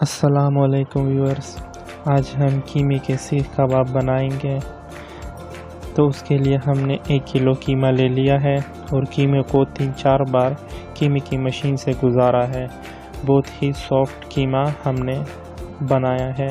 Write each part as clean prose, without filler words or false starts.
अस्सलामुअलैकुम व्यूअर्स। आज हम कीमे के सीख कबाब बनाएंगे। तो उसके लिए हमने 1 किलो कीमा ले लिया है और कीमे को 3-4 बार कीमे की मशीन से गुजारा है। बहुत ही सॉफ्ट कीमा हमने बनाया है।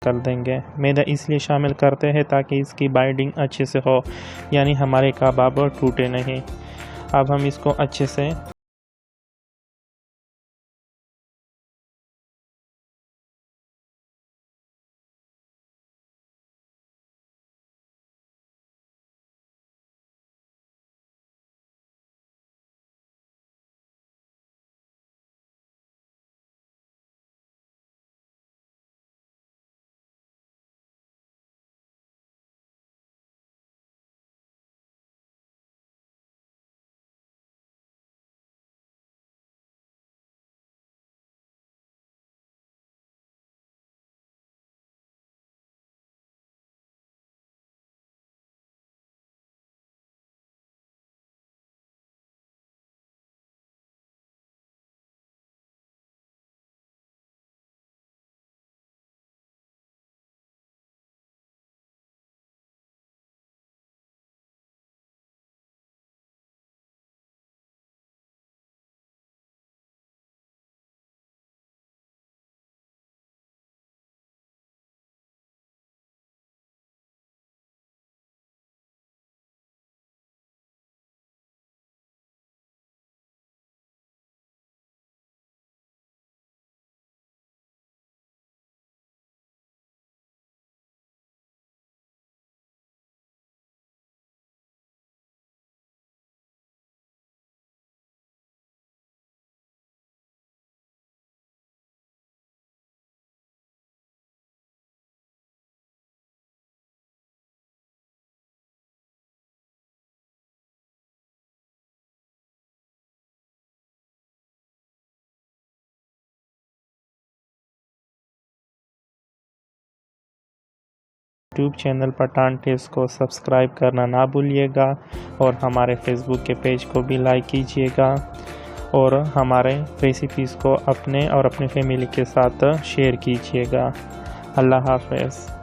कर देंगे। मैदा इसलिए शामिल करते हैं ताकि इसकी बाइंडिंग अच्छे से हो, यानी हमारे कबाब टूटे नहीं। अब हम इसको अच्छे से यूट्यूब चैनल पठान टिप्स को सब्सक्राइब करना ना भूलिएगा और हमारे फेसबुक के पेज को भी लाइक कीजिएगा और हमारे रेसिपीज़ को अपने और अपनी फैमिली के साथ शेयर कीजिएगा। अल्लाह हाफ़िज़।